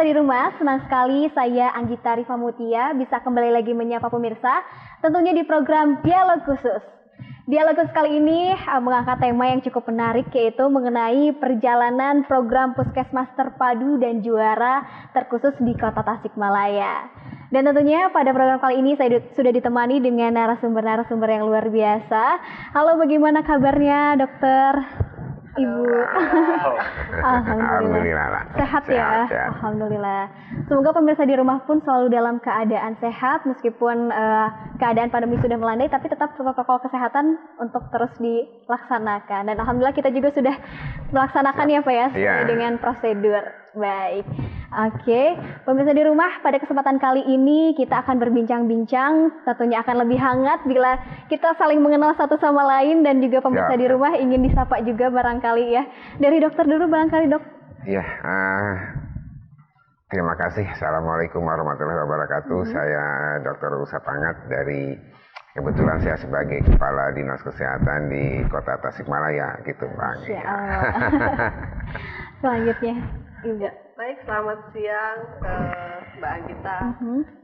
pemirsa di rumah, senang sekali saya Anggita Rifa Mutia bisa kembali lagi menyapa pemirsa, tentunya di program Dialog Khusus. Dialog Khusus kali ini mengangkat tema yang cukup menarik, yaitu mengenai perjalanan program Puskesmas Terpadu dan Juara terkhusus di Kota Tasikmalaya. Dan tentunya pada program kali ini saya sudah ditemani dengan narasumber-narasumber yang luar biasa. Halo, bagaimana kabarnya, Dokter? Ibu. Alhamdulillah. Sehat ya. Alhamdulillah. Semoga pemirsa di rumah pun selalu dalam keadaan sehat meskipun keadaan pandemi sudah melandai, tapi tetap protokol kesehatan untuk terus dilaksanakan. Dan alhamdulillah kita juga sudah melaksanakan ya Pak ya, sesuai dengan prosedur. Baik. Oke, pemirsa di rumah, pada kesempatan kali ini kita akan berbincang-bincang, tentunya akan lebih hangat bila kita saling mengenal satu sama lain, dan juga pemirsa di rumah ingin disapa juga barangkali ya. Dari dokter dulu barangkali, Dok. Iya, terima kasih. Assalamualaikum warahmatullahi wabarakatuh. Saya Dr. Usa Pangat dari, kebetulan saya sebagai Kepala Dinas Kesehatan di Kota Tasikmalaya gitu, Bang. Selanjutnya, Ibu. Baik, selamat siang Mbak Anggita.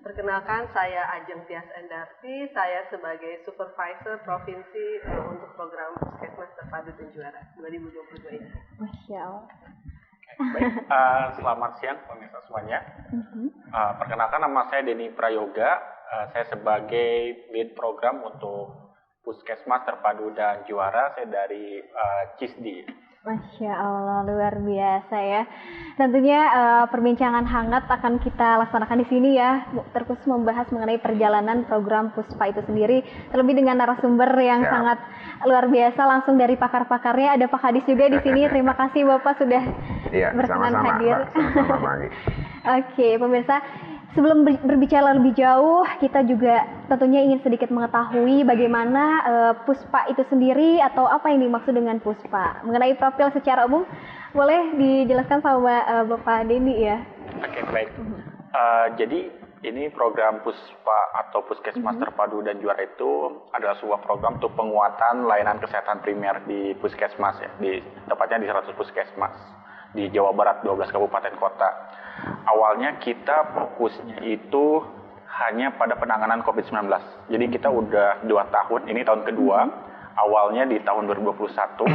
Perkenalkan, saya Ajeng Tias Endarti. Saya sebagai Supervisor Provinsi untuk program Puskesmas Terpadu dan Juara 2022 ini. Masya Allah. Baik, selamat siang pemirsa semuanya. Perkenalkan, nama saya Denny Prayoga. Saya sebagai lead program untuk Puskesmas Terpadu dan Juara. Saya dari CISDI. Masya Allah, luar biasa ya. Tentunya perbincangan hangat akan kita laksanakan di sini ya, terkhusus membahas mengenai perjalanan program Puspa itu sendiri, terlebih dengan narasumber yang sangat luar biasa, langsung dari pakar-pakarnya. Ada Pak Hadis juga di sini. Terima kasih Bapak sudah berkenan hadir. Oke, pemirsa. Sebelum berbicara lebih jauh, kita juga tentunya ingin sedikit mengetahui bagaimana Puspa itu sendiri atau apa yang dimaksud dengan Puspa. Mengenai profil secara umum, boleh dijelaskan sama Bapak Denny ya? Oke, baik. Jadi ini program Puspa atau Puskesmas Terpadu dan Juara itu adalah sebuah program untuk penguatan layanan kesehatan primer di Puskesmas ya, tepatnya di 100 Puskesmas di Jawa Barat, 12 kabupaten kota. Awalnya kita fokusnya itu hanya pada penanganan COVID-19. Jadi kita udah 2 tahun, ini tahun kedua. Awalnya di tahun 2021.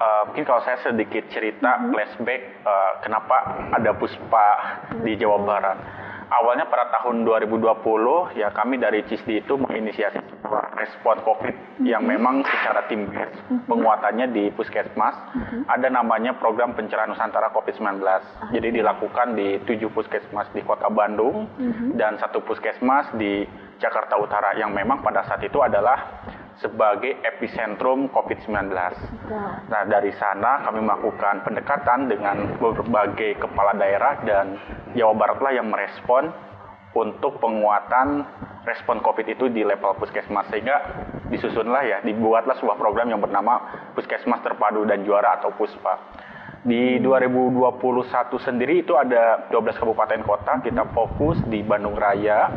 Mungkin kalau saya sedikit cerita flashback kenapa ada Puspa di Jawa Barat. Awalnya pada tahun 2020 ya, kami dari CISDI itu menginisiasi sebuah respon COVID yang memang secara tim-based penguatannya di Puskesmas. Ada namanya program pencerahan Nusantara COVID-19. Jadi dilakukan di 7 Puskesmas di Kota Bandung dan 1 Puskesmas di Jakarta Utara yang memang pada saat itu adalah sebagai epicentrum COVID-19. Nah, dari sana kami melakukan pendekatan dengan berbagai kepala daerah, dan Jawa Baratlah yang merespon untuk penguatan respon COVID itu di level puskesmas, sehingga disusunlah ya, dibuatlah sebuah program yang bernama Puskesmas Terpadu dan Juara atau Puspa. Di 2021 sendiri itu ada 12 kabupaten kota, kita fokus di Bandung Raya,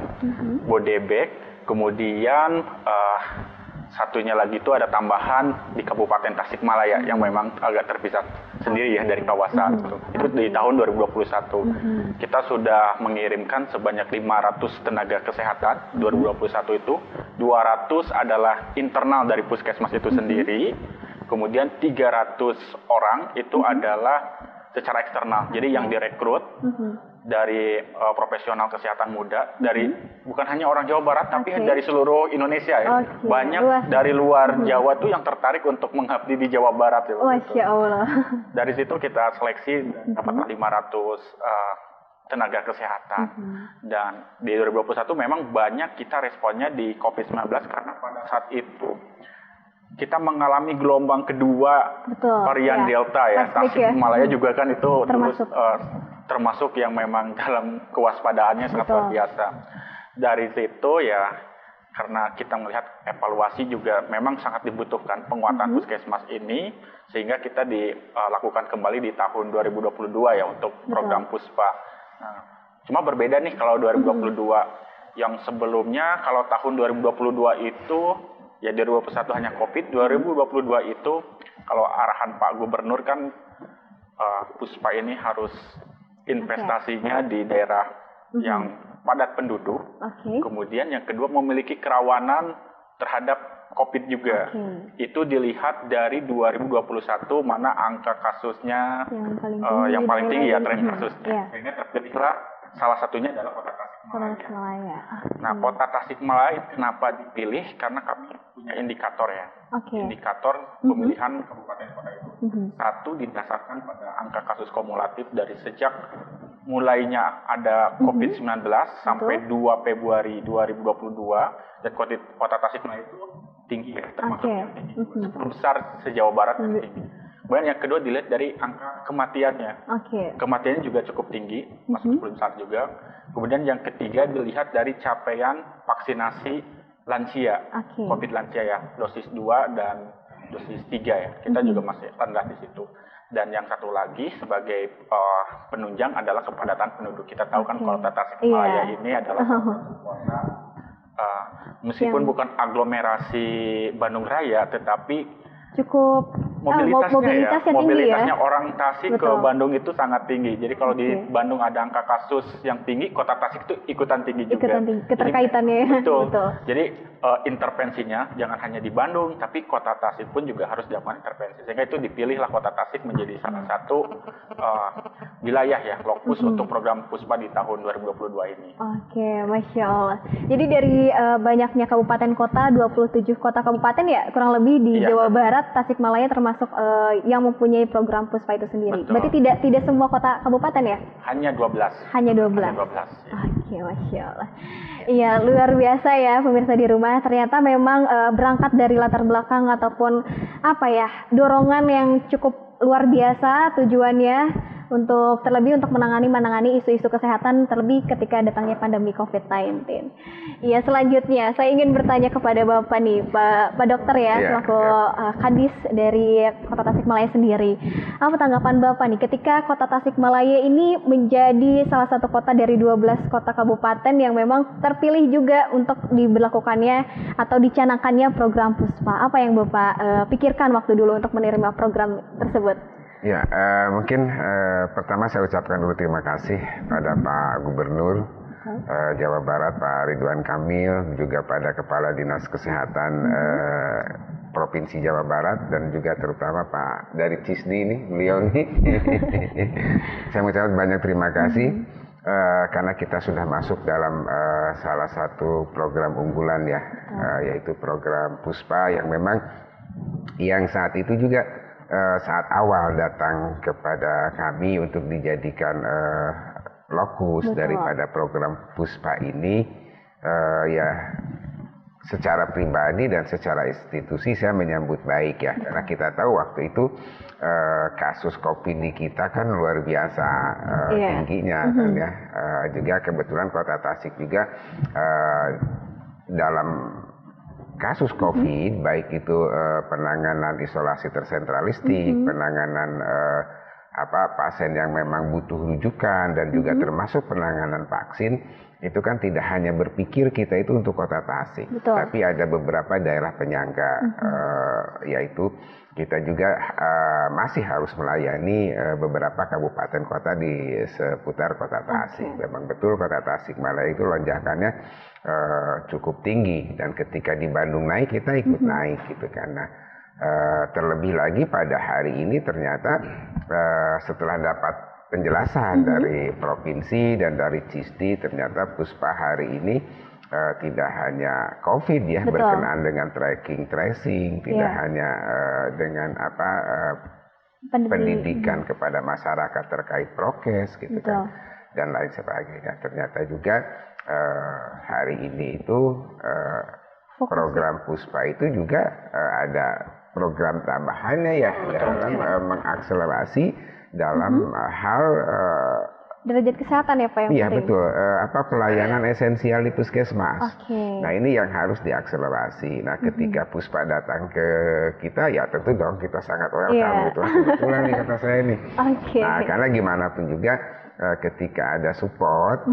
Bodebek, kemudian satunya lagi itu ada tambahan di Kabupaten Tasikmalaya yang memang agak terpisah sendiri ya dari kawasan. Itu di tahun 2021. Kita sudah mengirimkan sebanyak 500 tenaga kesehatan 2021 itu. 200 adalah internal dari puskesmas itu sendiri. Kemudian 300 orang itu adalah secara eksternal. Jadi yang direkrut dari profesional kesehatan muda, dari bukan hanya orang Jawa Barat, tapi dari seluruh Indonesia ya. Banyak dari luar Jawa tuh yang tertarik untuk mengabdi di Jawa Barat ya. Masya Allah. Dari situ kita seleksi dapat 500 tenaga kesehatan. Dan di 2021 memang banyak kita responnya di COVID-19 karena pada saat itu kita mengalami gelombang kedua varian Delta ya. Tasikmalaya juga kan itu termasuk yang memang dalam kewaspadaannya sangat luar biasa. Dari situ ya, karena kita melihat evaluasi juga memang sangat dibutuhkan penguatan puskesmas ini, sehingga kita dilakukan kembali di tahun 2022 ya untuk program Puspa. Nah, cuma berbeda nih kalau 2022. Yang sebelumnya kalau tahun 2022 itu ya 2021 hanya COVID, 2022 itu kalau arahan Pak Gubernur kan Puspa ini harus investasinya di daerah yang padat penduduk. Kemudian yang kedua memiliki kerawanan terhadap COVID juga. Itu dilihat dari 2021 mana angka kasusnya yang paling tinggi ya, tren kasusnya. Sehingga terpilihlah salah satunya adalah Kota Tasikmalaya. Nah, Kota Tasikmalaya kenapa dipilih? Karena kami punya indikator ya. Indikator pemilihan kabupaten kota itu. Satu, didasarkan pada angka kasus kumulatif dari sejak mulainya ada COVID-19 sampai 2 Februari 2022, dan Kota Tasikmalaya itu tinggi ya, termasuk yang tinggi. 10 besar se-Jawa Barat yang tinggi. Kemudian yang kedua dilihat dari angka kematiannya. Kematiannya juga cukup tinggi, masuk 10 besar juga. Kemudian yang ketiga dilihat dari capaian vaksinasi lansia, COVID lansia ya, dosis 2 dan dosis 3 ya. Kita juga masih rendah di situ. Dan yang satu lagi sebagai penunjang adalah kepadatan penduduk. Kita tahu kan Kota Tasikmalaya ini adalah kota meskipun bukan aglomerasi Bandung Raya, tetapi cukup mobilitasnya orang Tasik ke Bandung itu sangat tinggi. Jadi kalau di Bandung ada angka kasus yang tinggi, Kota Tasik itu ikutan tinggi juga. Keterkaitannya. Betul. Jadi intervensinya jangan hanya di Bandung, tapi Kota Tasik pun juga harus dilakukan intervensi. Sehingga itu dipilihlah Kota Tasik menjadi salah satu wilayah ya, lokus untuk program Puspa di tahun 2022 ini. Masya Allah. Jadi dari banyaknya kabupaten kota, 27 kota kabupaten ya, kurang lebih di Jawa Barat, Tasikmalaya termasuk yang mempunyai program Puspa itu sendiri. Berarti tidak semua kota kabupaten ya? Hanya 12. Hanya 12. Masya Allah. Iya, luar biasa ya pemirsa di rumah. Ternyata memang berangkat dari latar belakang ataupun dorongan yang cukup luar biasa tujuannya terlebih untuk menangani isu-isu kesehatan, terlebih ketika datangnya pandemi COVID-19. Iya, selanjutnya saya ingin bertanya kepada Bapak nih, Pak Dokter ya, selaku Kadis dari Kota Tasikmalaya sendiri. Apa tanggapan Bapak nih ketika Kota Tasikmalaya ini menjadi salah satu kota dari 12 kota kabupaten yang memang terpilih juga untuk diberlakukannya atau dicanangkannya program Puspa? Apa yang Bapak pikirkan waktu dulu untuk menerima program tersebut? Ya, mungkin pertama saya ucapkan dulu terima kasih pada Pak Gubernur Jawa Barat, Pak Ridwan Kamil, juga pada Kepala Dinas Kesehatan Provinsi Jawa Barat, dan juga terutama Pak dari CISDI ini, beliau nih. Saya mengucapkan banyak terima kasih karena kita sudah masuk dalam salah satu program unggulan ya, yaitu program Puspa yang memang saat itu juga saat awal datang kepada kami untuk dijadikan lokus daripada program Puspa ini, secara pribadi dan secara institusi saya menyambut baik ya, karena kita tahu waktu itu kasus COVID di kita kan luar biasa tingginya kan ya. Juga kebetulan Kota Tasik juga dalam kasus COVID, baik itu penanganan isolasi tersentralistik, penanganan pasien yang memang butuh rujukan, dan juga termasuk penanganan vaksin, itu kan tidak hanya berpikir kita itu untuk Kota Tasik, tapi ada beberapa daerah penyangga, yaitu kita juga masih harus melayani beberapa kabupaten kota di seputar Kota Tasik. Memang betul Kota Tasikmalaya itu lonjakannya cukup tinggi, dan ketika di Bandung naik kita ikut naik gitu kan. Nah, terlebih lagi pada hari ini ternyata setelah dapat penjelasan dari provinsi dan dari CISDI, ternyata Puspa hari ini tidak hanya COVID ya, berkenaan dengan tracking tracing, tidak hanya dengan pendidikan kepada masyarakat terkait prokes gitu kan, dan lain sebagainya. Ternyata juga hari ini itu program Puspa itu juga ada program tambahannya ya, dalam mengakselerasi dalam hal derajat kesehatan ya Pak yang iya penting. Betul, pelayanan esensial di puskesmas. Nah ini yang harus diakselerasi. Nah ketika Puspa datang ke kita, ya tentu dong kita sangat welcome gitu. Kebetulan nih kata saya nih. Nah karena gimana pun juga ketika ada support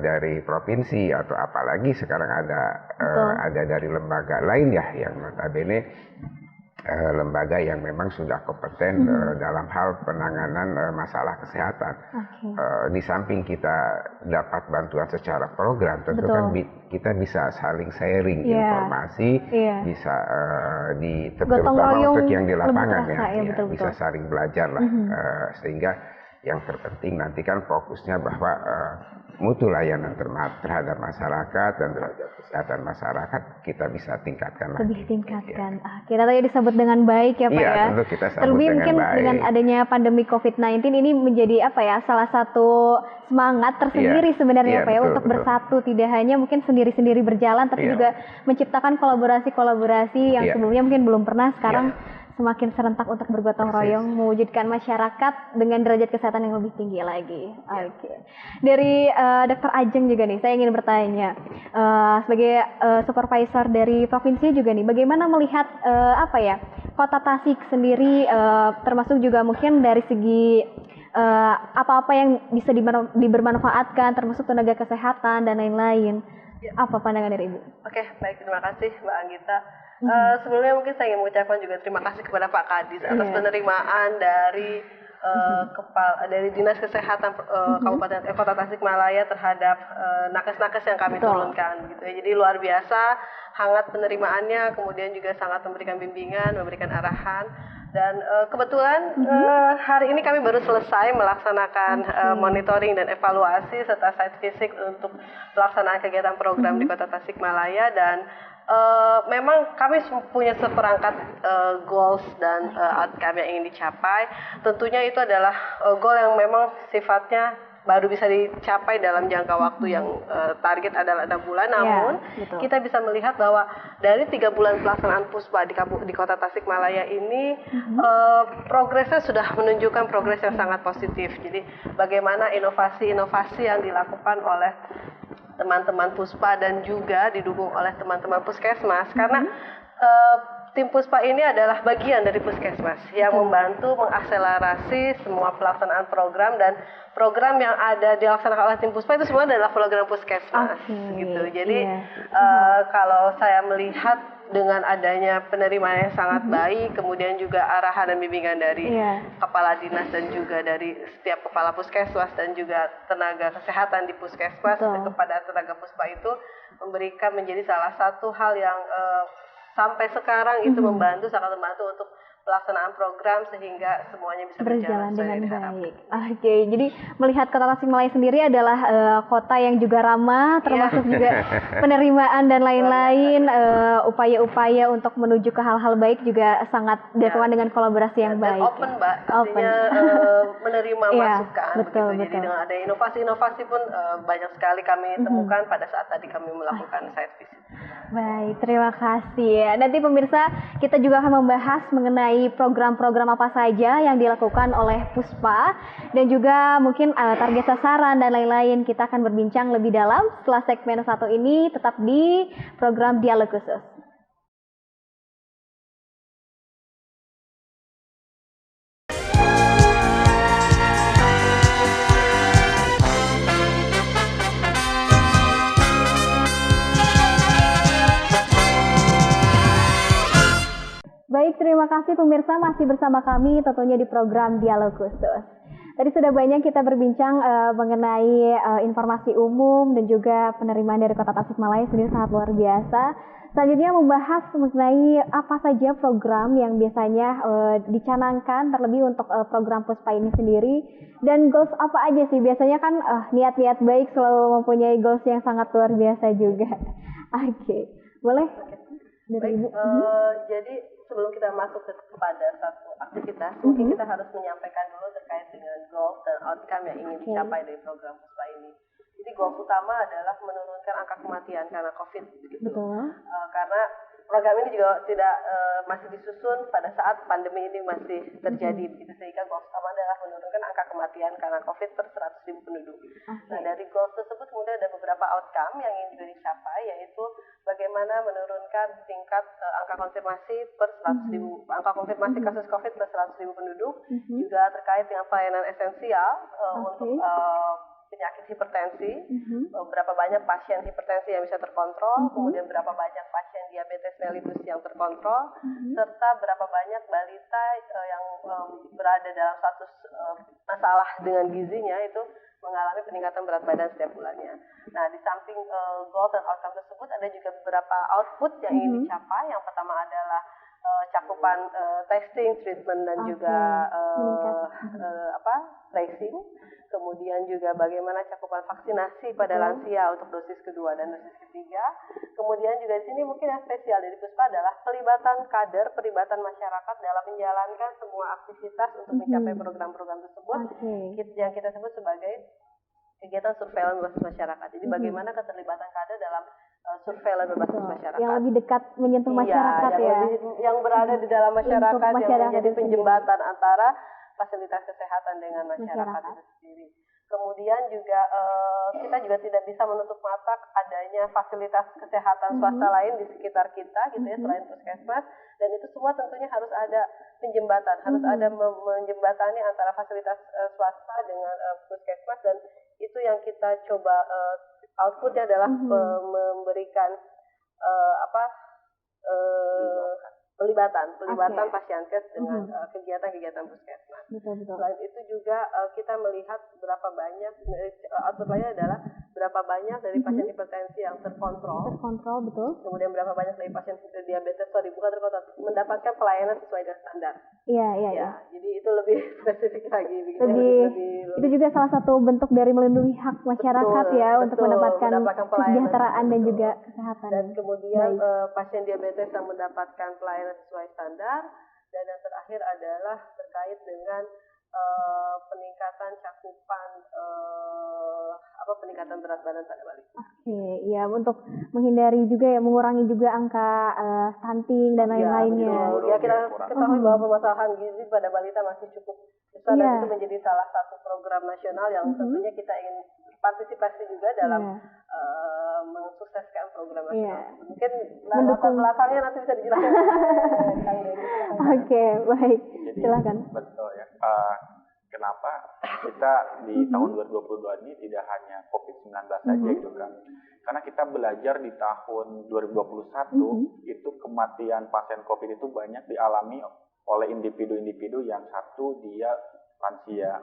dari provinsi atau apalagi sekarang ada dari lembaga lain ya yang notabene lembaga yang memang sudah kompeten dalam hal penanganan masalah kesehatan. Di samping kita dapat bantuan secara program, tentu kan kita bisa saling sharing informasi, bisa terutama untuk yang di lapangan bisa saling belajar lah, sehingga yang terpenting nanti kan fokusnya bahwa mutu layanan terhadap masyarakat dan terhadap kesehatan masyarakat kita bisa tingkatkan lagi. Lebih tingkatkan. Kita tadi disebut dengan baik ya Pak ya. Tentu kita sambut Terlebih dengan mungkin baik. dengan adanya pandemi COVID-19 ini menjadi salah satu semangat tersendiri sebenarnya Pak ya, untuk bersatu, tidak hanya mungkin sendiri-sendiri berjalan, tapi juga menciptakan kolaborasi-kolaborasi yang sebelumnya mungkin belum pernah, sekarang semakin serentak untuk bergotong royong mewujudkan masyarakat dengan derajat kesehatan yang lebih tinggi lagi. Dari Dr. Ajeng juga nih, saya ingin bertanya sebagai supervisor dari provinsi juga nih, bagaimana melihat Kota Tasik sendiri, termasuk juga mungkin dari segi apa-apa yang bisa dibermanfaatkan, termasuk tenaga kesehatan dan lain-lain. Apa pandangan dari Ibu? Oke, baik, terima kasih Mbak Anggita. Sebelumnya mungkin saya ingin mengucapkan juga terima kasih kepada Pak Kadis atas penerimaan dari dari Dinas Kesehatan Kabupaten Kota Tasikmalaya terhadap nakes-nakes yang kami turunkan gitu ya. Jadi luar biasa hangat penerimaannya, kemudian juga sangat memberikan bimbingan, memberikan arahan. Dan kebetulan hari ini kami baru selesai melaksanakan monitoring dan evaluasi serta site visit untuk pelaksanaan kegiatan program di Kota Tasikmalaya, dan memang kami punya seperangkat goals dan outcome yang ingin dicapai. Tentunya itu adalah goal yang memang sifatnya baru bisa dicapai dalam jangka waktu yang target adalah 6 bulan. Namun kita bisa melihat bahwa dari 3 bulan pelaksanaan Puspa di Kota Tasikmalaya ini progresnya sudah menunjukkan progres yang sangat positif. Jadi bagaimana inovasi-inovasi yang dilakukan oleh teman-teman Puspa dan juga didukung oleh teman-teman Puskesmas, karena tim Puspa ini adalah bagian dari Puskesmas yang membantu mengakselerasi semua pelaksanaan program, dan program yang ada dilaksanakan oleh tim Puspa itu semua adalah program Puskesmas gitu. Jadi kalau saya melihat dengan adanya penerimaan yang sangat baik, kemudian juga arahan dan bimbingan dari kepala dinas dan juga dari setiap kepala puskesmas dan juga tenaga kesehatan di puskesmas kepada tenaga Puspa itu memberikan menjadi salah satu hal yang sampai sekarang itu sangat membantu untuk pelaksanaan program sehingga semuanya bisa berjalan dengan baik. Jadi melihat Kota Tasikmalaya sendiri adalah kota yang juga ramah, termasuk juga penerimaan dan lain-lain, upaya-upaya untuk menuju ke hal-hal baik juga sangat dilakukan dengan kolaborasi yang baik. Dan open Mbak, artinya menerima masukan. Jadi dengan ada inovasi-inovasi pun banyak sekali kami temukan pada saat tadi kami melakukan site visit. Baik, terima kasih. Nanti pemirsa, kita juga akan membahas mengenai program-program apa saja yang dilakukan oleh Puspa dan juga mungkin target sasaran dan lain-lain. Kita akan berbincang lebih dalam setelah segmen 1 ini, tetap di program Dialog Khusus. Baik, terima kasih pemirsa, masih bersama kami tentunya di program Dialog Khusus. Tadi sudah banyak kita berbincang mengenai informasi umum dan juga penerimaan dari Kota Tasikmalaya sendiri sangat luar biasa. Selanjutnya membahas mengenai apa saja program yang biasanya dicanangkan terlebih untuk program Puspa ini sendiri, dan goals apa aja sih. Biasanya kan niat-niat baik selalu mempunyai goals yang sangat luar biasa juga. Boleh? Dari Ibu. Jadi sebelum kita masuk kepada satu aktivitas, mungkin kita harus menyampaikan dulu terkait dengan goals dan outcome yang ingin dicapai dari program Puspa ini. Jadi goal utama adalah menurunkan angka kematian karena COVID, gitu. Karena program ini juga masih disusun pada saat pandemi ini masih terjadi, begitu, sehingga goal utama adalah menurunkan angka kematian karena COVID per 100.000 penduduk. Nah, dari goal tersebut kemudian ada beberapa outcome yang ingin juga dicapai, yaitu bagaimana menurunkan tingkat angka konfirmasi per 100.000 angka konfirmasi kasus COVID per 100.000 penduduk, juga terkait dengan pelayanan esensial untuk penyakit hipertensi, berapa banyak pasien hipertensi yang bisa terkontrol, kemudian berapa banyak pasien diabetes mellitus yang terkontrol, serta berapa banyak balita yang berada dalam status masalah dengan gizinya itu mengalami peningkatan berat badan setiap bulannya. Nah, di samping goal dan outcome tersebut ada juga beberapa output yang ingin dicapai. Yang pertama adalah cakupan testing, treatment dan juga tracing. Kemudian juga bagaimana cakupan vaksinasi pada lansia untuk dosis kedua dan dosis ketiga. Kemudian juga di sini mungkin yang spesial dari Puspa adalah pelibatan kader, pelibatan masyarakat dalam menjalankan semua aktivitas untuk mencapai program-program tersebut, yang kita sebut sebagai kegiatan surveillance berbasis masyarakat. Jadi bagaimana keterlibatan kader dalam surveillance berbasis masyarakat. Yang lebih dekat menyentuh masyarakat yang berada di dalam masyarakat, yang menjadi penjembatan antara fasilitas kesehatan dengan masyarakat itu sendiri. Kemudian juga kita juga tidak bisa menutup mata adanya fasilitas kesehatan swasta lain di sekitar kita gitu ya, selain puskesmas, dan itu semua tentunya harus ada penjembatan, harus ada menjembatani antara fasilitas swasta dengan puskesmas, dan itu yang kita coba outputnya adalah memberikan pelibatan pasienkes dengan kegiatan-kegiatan puskesmas. Selain itu juga kita melihat berapa banyak output lainnya adalah berapa banyak dari pasien hipertensi yang terkontrol, betul. Kemudian berapa banyak dari pasien diabetes bukan terkontrol, mendapatkan pelayanan sesuai dengan standar. Iya. Jadi itu lebih spesifik lagi. Itu juga salah satu bentuk dari melindungi hak masyarakat untuk mendapatkan kesejahteraan dan juga kesehatan. Dan kemudian pasien diabetes yang mendapatkan pelayanan sesuai standar, dan yang terakhir adalah terkait dengan peningkatan cakupan peningkatan berat badan pada balita. Iya, untuk menghindari juga mengurangi juga angka stunting dan lain-lainnya. Kita ketahui bahwa permasalahan gizi pada balita masih cukup besar, dan itu menjadi salah satu program nasional yang tentunya kita ingin partisipasi juga dalam mensukseskan program nasional. Mungkin latar belakangnya nanti bisa dijelaskan. Baik. Silakan. Betul ya. Kenapa kita di tahun 2022 ini tidak hanya COVID-19 saja gitu kan. Karena kita belajar di tahun 2021 itu kematian pasien COVID itu banyak dialami oleh individu-individu yang satu dia lansia.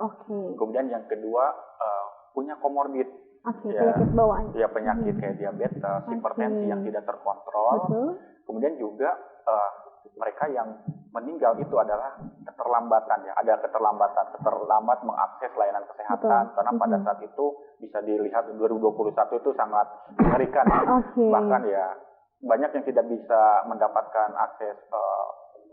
Kemudian yang kedua punya komorbid. Penyakit bawaan. Ya, penyakit kayak diabetes, hipertensi yang tidak terkontrol. Kemudian juga mereka yang meninggal itu adalah keterlambatan ya, ada terlambat mengakses layanan kesehatan. Karena pada saat itu bisa dilihat 2021 itu sangat mengerikan. Bahkan ya banyak yang tidak bisa mendapatkan akses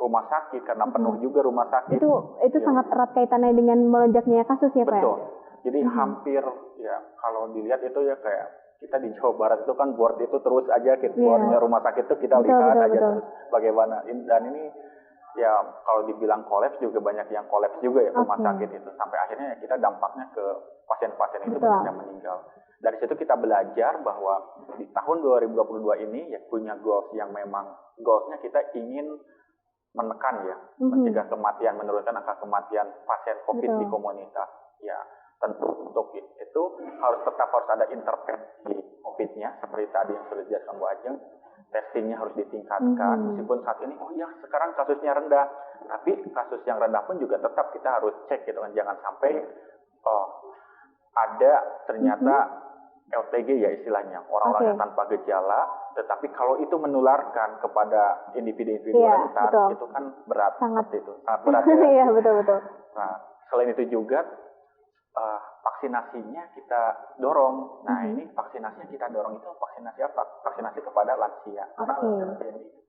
rumah sakit karena penuh juga rumah sakit. Itu sangat erat kaitannya dengan melonjaknya kasus ya, Pak. Betul. Jadi hampir ya kalau dilihat itu ya kayak kita di Jawa Barat itu kan board itu terus aja boardnya rumah sakit itu kita lihat aja terus bagaimana, dan ini ya kalau dibilang kolaps juga banyak yang kolaps juga ya rumah sakit itu, sampai akhirnya ya kita dampaknya ke pasien-pasien itu banyak yang meninggal. Dari situ kita belajar bahwa di tahun 2022 ini ya punya goals yang memang goalsnya kita ingin menekan ya, mencegah kematian, menurunkan angka kematian pasien COVID di komunitas. Ya tentu untuk itu harus ada intervensi COVID-nya seperti tadi yang sudah dijelaskan Bu Ajeng. Testingnya harus ditingkatkan, meskipun saat ini sekarang kasusnya rendah, tapi kasus yang rendah pun juga tetap kita harus cek gitu kan, jangan sampai ada ternyata LTG ya istilahnya, orang-orang yang tanpa gejala, tetapi kalau itu menularkan kepada individu-individu rentan itu kan berat, sangat berat ya. Iya, betul. Nah, selain itu juga vaksinasinya kita dorong. Nah, ini vaksinasinya kita dorong itu vaksinasi apa? Vaksinasi kepada lansia.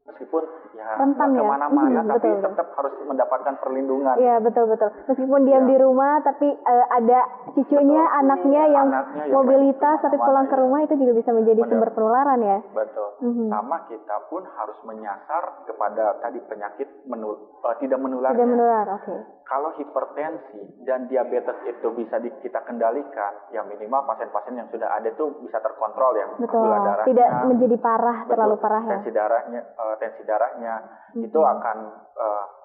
Meskipun ya kemana-mana, tapi tetap harus mendapatkan perlindungan. Iya, betul. Meskipun diam di rumah, tapi ada cucunya, anaknya yang mobilitas, tapi pulang ke rumah itu juga bisa menjadi sumber penularan ya. Betul. Sama kita pun harus menyasar kepada tadi penyakit tidak menular. Kalau hipertensi dan diabetes itu bisa kita kendalikan, ya minimal pasien-pasien yang sudah ada itu bisa terkontrol ya. Gula darahnya tidak menjadi parah, terlalu parah ya. Tensi darahnya itu akan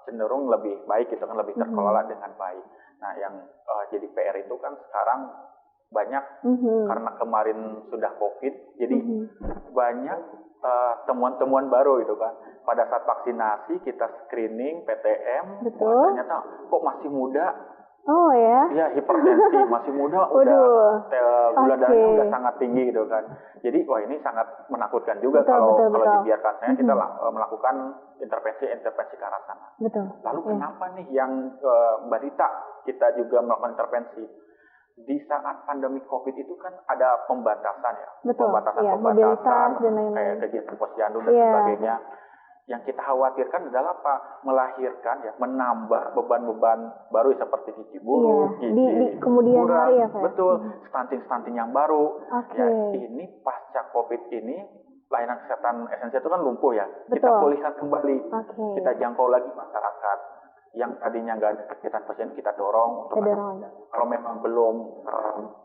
cenderung lebih baik gitu kan, lebih terkelola dengan baik. Nah, yang jadi PR itu kan sekarang banyak karena kemarin sudah COVID, jadi banyak temuan-temuan baru gitu kan. Pada saat vaksinasi kita screening PTM, wah, ternyata kok masih muda. Oh ya? Iya, hipertensi masih muda, udah gula darahnya udah sangat tinggi gitu kan. Jadi wah ini sangat menakutkan juga kalau dibiarkan. Saya kita melakukan intervensi ke arah sana. Lalu kenapa nih yang Mbak Dita kita juga melakukan intervensi? Di saat pandemi COVID itu kan ada pembatasan ya, pembatasan kayak kegiatan posyandu dan sebagainya. Yang kita khawatirkan adalah apa? Melahirkan ya, menambah beban-beban baru seperti gigi buruk, di kemudian kurang, hari ya Pak? Betul, stunting-stunting yang baru. Ya, ini pasca COVID ini layanan kesehatan esensial itu kan lumpuh ya. Kita pulihkan kembali, kita jangkau lagi masyarakat. Yang tadinya nggak ada kegiatan pasien kita dorong. Kalau memang belum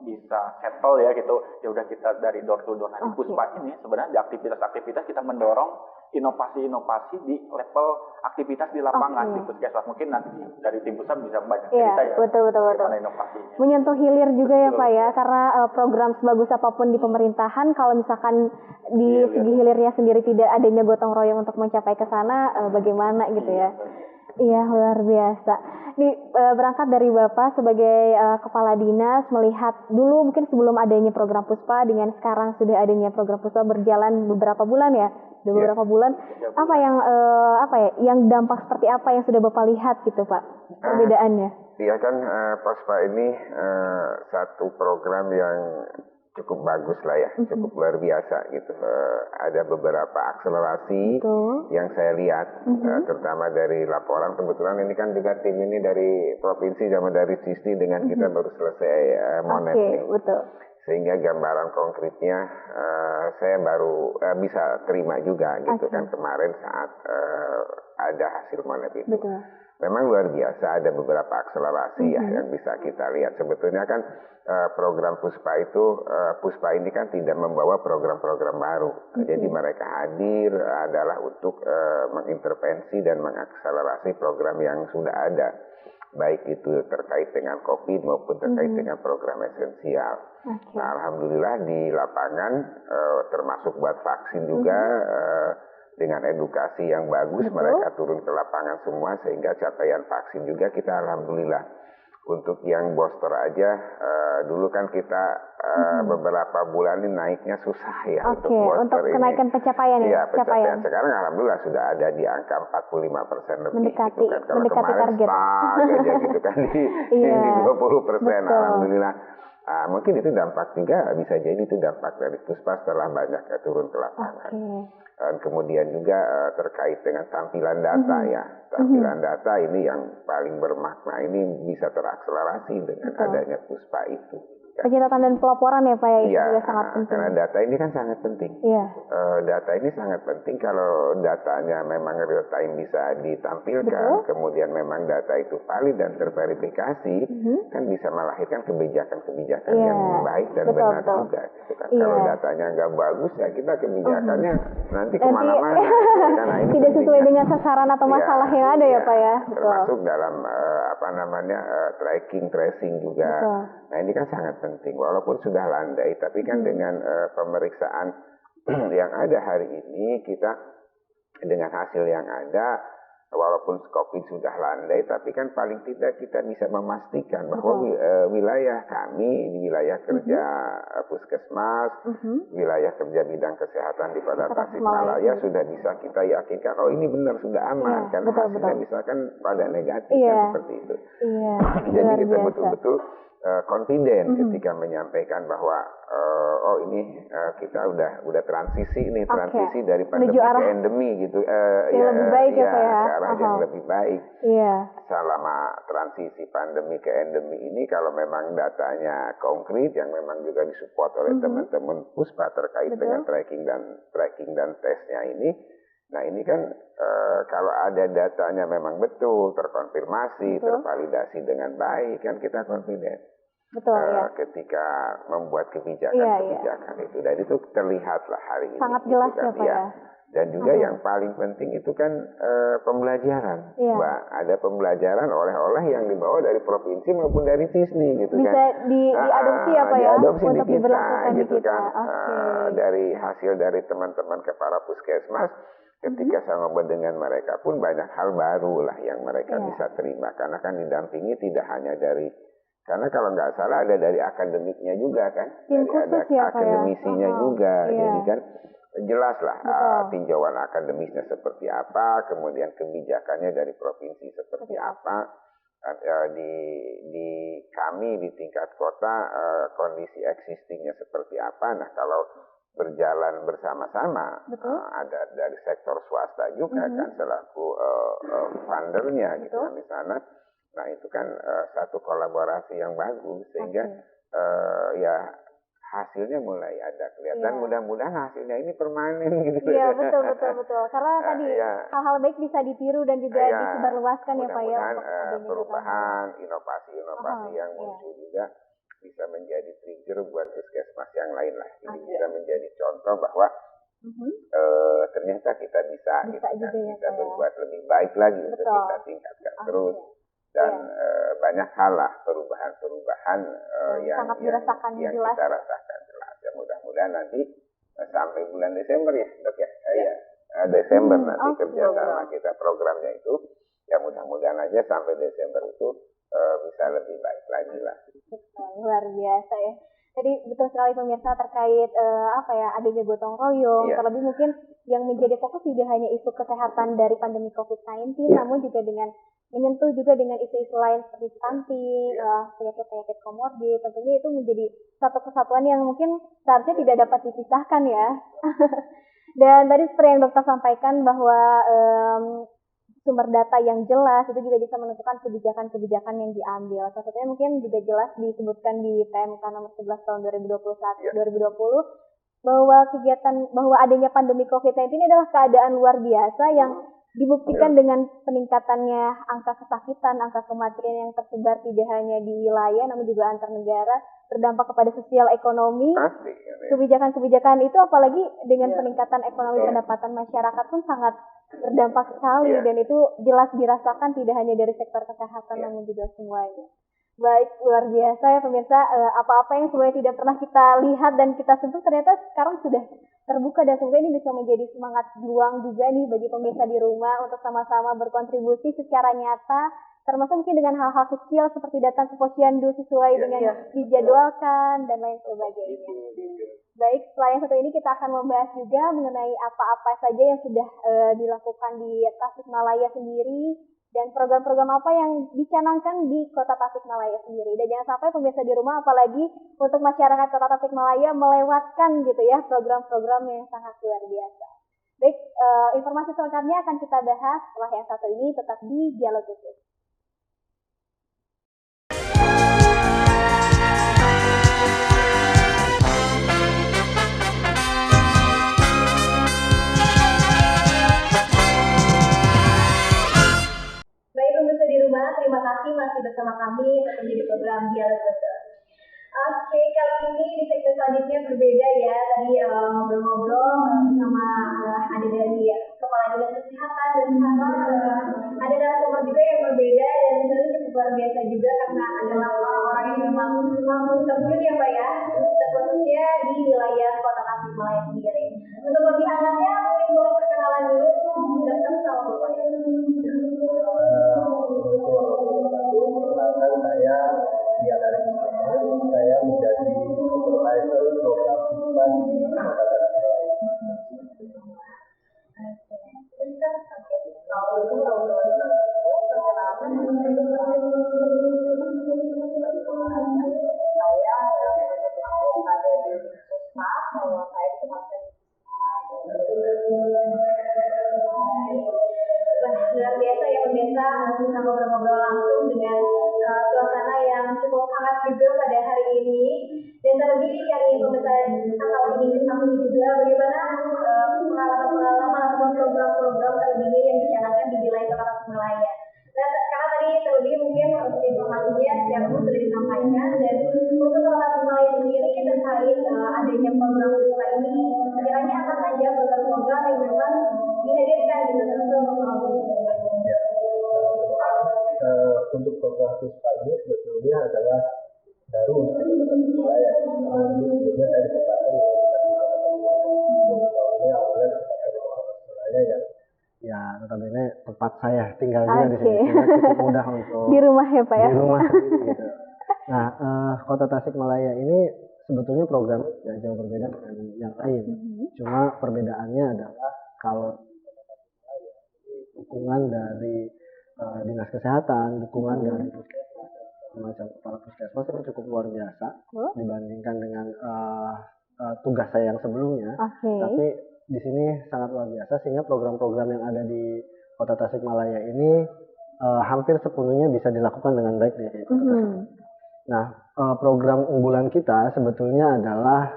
bisa settle ya gitu, ya udah kita dari door to door. Nah, di Puspa ini sebenarnya di aktivitas-aktivitas kita mendorong inovasi-inovasi di level aktivitas di lapangan di puskesmas. Mungkin nanti dari tim pusat bisa banyak cerita ya. Betul. Inovasinya. Menyentuh hilir juga ya Pak ya, karena program sebagus apapun di pemerintahan, kalau misalkan di segi hilirnya sendiri tidak adanya gotong royong untuk mencapai ke sana, bagaimana gitu ya. Iya, luar biasa. Nih, berangkat dari Bapak sebagai kepala dinas, melihat dulu mungkin sebelum adanya program Puspa dengan sekarang sudah adanya program Puspa berjalan beberapa bulan ya, beberapa bulan. Apa yang dampak seperti apa yang sudah Bapak lihat gitu Pak, perbedaannya? Iya kan, Puspa ini satu program yang cukup bagus lah ya, cukup luar biasa gitu. Ada beberapa akselerasi yang saya lihat, terutama dari laporan. Kebetulan ini kan juga tim ini dari provinsi sama dari Sisti dengan kita baru selesai Monet nih. Sehingga gambaran konkretnya saya baru bisa terima juga gitu kan kemarin saat ada hasil Monet itu. Memang luar biasa, ada beberapa akselerasi ya yang bisa kita lihat. Sebetulnya kan program Puspa itu, Puspa ini kan tidak membawa program-program baru. Jadi mereka hadir adalah untuk mengintervensi dan mengakselerasi program yang sudah ada. Baik itu terkait dengan COVID maupun terkait dengan program esensial. Nah, alhamdulillah di lapangan termasuk buat vaksin juga, dengan edukasi yang bagus mereka turun ke lapangan semua sehingga capaian vaksin juga kita alhamdulillah. Untuk yang booster aja dulu kan kita beberapa bulan ini naiknya susah ya untuk booster untuk kenaikan ini. Pencapaian ya? Pencapaian. Sekarang alhamdulillah sudah ada di angka 45% lebih. Mendekati, gitu kan. Kalau mendekati kemarin target. Aja gitu kan di 20%. Alhamdulillah. Mungkin itu dampak juga, bisa jadi itu dampak dari Puspa setelah banyak turun ke lapangan. Dan kemudian juga terkait dengan tampilan data ya. Tampilan data ini yang paling bermakna, ini bisa terakselerasi dengan adanya Puspa itu. Pencatatan dan pelaporan ya Pak ya, itu juga sangat penting. Karena data ini kan sangat penting. Data ini sangat penting kalau datanya memang real time bisa ditampilkan, kemudian memang data itu valid dan terverifikasi, kan bisa melahirkan kebijakan-kebijakan yang baik dan benar juga. Gitu kan. Kalau datanya nggak bagus ya kita kebijakannya nanti kemana-mana. Tidak sesuai dengan sasaran atau masalah yang ada ya Pak ya. Termasuk dalam tracking, tracing juga. Nah ini kan sangat penting, walaupun sudah landai, tapi kan dengan pemeriksaan yang ada hari ini, kita dengan hasil yang ada, walaupun COVID sudah landai, tapi kan paling tidak kita bisa memastikan bahwa wilayah kami, di wilayah kerja Puskesmas, wilayah kerja bidang kesehatan di Kota Tasikmalaya sudah bisa kita yakinkan, oh ini benar sudah aman, kan hasilnya misalkan pada negatif kan seperti itu. Jadi kita betul-betul confident ketika menyampaikan bahwa ini kita udah transisi nih, transisi dari pandemi ke endemi gitu, lebih baik ya Pak ya, ke arah yang lebih baik. Selama transisi pandemi ke endemi ini, kalau memang datanya konkret yang memang juga disupport oleh teman-teman Puspa terkait dengan tracking dan tesnya ini, nah ini kan kalau ada datanya memang betul terkonfirmasi, tervalidasi dengan baik, kan kita confident. Ketika membuat kebijakan itu, dan itu terlihatlah hari ini. Sangat jelas ya Pak ya. Dan juga yang paling penting itu kan pembelajaran, Mbak. Ada pembelajaran oleh-oleh yang dibawa dari provinsi maupun dari TISNI gitu kan. Bisa diadopsi apa ya? Diadopsi untuk di kita diberlakukan gitu di kita. kan. Dari hasil dari teman-teman kepala puskesmas, ketika saya ngobrol dengan mereka pun banyak hal baru lah yang mereka bisa terima. Karena kan didampingi tidak hanya dari, karena kalau nggak salah ada dari akademiknya juga kan. Tim dari khusus ada ya, akademisinya juga. Jadi kan jelas lah tinjauan akademisnya seperti apa, kemudian kebijakannya dari provinsi seperti apa. Di kami di tingkat kota kondisi existingnya seperti apa. Nah kalau berjalan bersama-sama, ada dari sektor swasta juga kan selaku fundernya gitu kan di sana. Nah itu kan satu kolaborasi yang bagus sehingga ya hasilnya mulai ada kelihatan. Mudah-mudahan hasilnya ini permanen gitu. Iya betul. Karena tadi hal-hal baik bisa ditiru dan juga disebarluaskan ya Pak ya. Mudah-mudahan perubahan, inovasi yang muncul juga bisa menjadi trigger buat puskesmas yang lain lah. Ini bisa menjadi contoh bahwa ternyata kita bisa gitu kan, bisa berbuat lebih baik lagi untuk kita tingkatkan terus. Dan banyak hal lah perubahan-perubahan yang kita rasakan jelas. Ya mudah-mudahan nanti sampai bulan Desember ya Dok ya. Desember nanti kerjasama kita programnya itu. Ya mudah-mudahan aja sampai Desember itu bisa lebih baik lagi lah. Luar biasa ya. Jadi betul sekali pemirsa terkait adanya gotong royong. Terlebih mungkin yang menjadi fokus tidak hanya isu kesehatan dari pandemi COVID-19, namun juga dengan menyentuh juga dengan isu-isu lain seperti stunting, penyakit-penyakit komorbid. Tentunya itu menjadi satu kesatuan yang mungkin seharusnya tidak dapat dipisahkan ya. Dan tadi seperti yang dokter sampaikan bahwa sumber data yang jelas itu juga bisa menentukan kebijakan-kebijakan yang diambil. Salah satunya mungkin juga jelas disebutkan di PMK nomor 11 tahun 2020 bahwa adanya pandemi COVID-19 ini adalah keadaan luar biasa yang dibuktikan dengan peningkatannya angka kesakitan, angka kematian yang tersebar tidak hanya di wilayah namun juga antar negara, berdampak kepada sosial ekonomi. Kebijakan-kebijakan itu apalagi dengan peningkatan ekonomi pendapatan masyarakat pun sangat berdampak sekali dan itu jelas dirasakan tidak hanya dari sektor kesehatan namun juga semuanya. Baik, luar biasa ya pemirsa, apa-apa yang sebenarnya tidak pernah kita lihat dan kita sentuh ternyata sekarang sudah terbuka, dan semoga ini bisa menjadi semangat juang juga nih bagi pemirsa di rumah untuk sama-sama berkontribusi secara nyata, termasuk mungkin dengan hal-hal kecil seperti datang ke posyandu sesuai dengan dijadwalkan dan lain sebagainya. Baik, setelah yang satu ini kita akan membahas juga mengenai apa-apa saja yang sudah dilakukan di Tasikmalaya sendiri dan program-program apa yang dicanangkan di Kota Tasikmalaya sendiri. Dan jangan sampai pemirsa di rumah, apalagi untuk masyarakat Kota Tasikmalaya melewatkan gitu ya program-program yang sangat luar biasa. Baik, informasi selengkapnya akan kita bahas setelah yang satu ini, tetap di Dialog Khusus. Terima kasih masih bersama kami untuk menjadi program Dialog Khusus. Oke, kali ini di segmen selanjutnya berbeda ya. Tadi ngobrol-ngobrol sama ada dari Kepala Dinas Kesehatan dan sekarang ada narasumber juga yang berbeda dan tentunya cukup luar biasa juga karena adalah orang-orang yang memang langsung terjun ya Pak ya, khususnya di wilayah Kota Tasikmalaya sendiri. Untuk lebih hangatnya mungkin boleh perkenalan dulu Dokter sama Bapak ya. Saya Dia dari saya menjadi supervisor program puspa di Kota Luar biasa ya pemirsa, bisa ngobrol-ngobrol langsung dengan suasana yang cukup hangat juga pada hari ini. Dan terlebih yang ingin pemirsa atau ingin ketahui juga bagaimana pengalaman ataupun program-program terlebihnya yang dicanangkan di wilayah Kota Tasikmalaya. Dan karena tadi terlebih mungkin untuk informasinya yang sudah disampaikan, dan untuk Kota Tasikmalaya sendiri terkait adanya program puspa ini, kiranya apa saja program-program yang memang program Puspa ini sebetulnya adalah baru untuk di kota Tasikmalaya. Sebelumnya saya ditempatkan di kota Tasikmalaya. Tahun ini awalnya ditempatkan di kota Tasikmalaya ya notabene tempat saya tinggal juga di sini, sehingga cukup mudah untuk di rumah ya Pak ya. Di rumah sendiri gitu. Nah, kota Tasikmalaya ini sebetulnya program tidak jauh berbeda dengan yang lain. Cuma perbedaannya adalah kalau dukungan dari dinas kesehatan, dukungan dari puskesmas, macam kepala puskesmas itu cukup luar biasa dibandingkan dengan tugas saya yang sebelumnya. Tapi di sini sangat luar biasa, sehingga program-program yang ada di kota Tasikmalaya ini hampir sepenuhnya bisa dilakukan dengan baik di kota Tasikmalaya. Nah, program unggulan kita sebetulnya adalah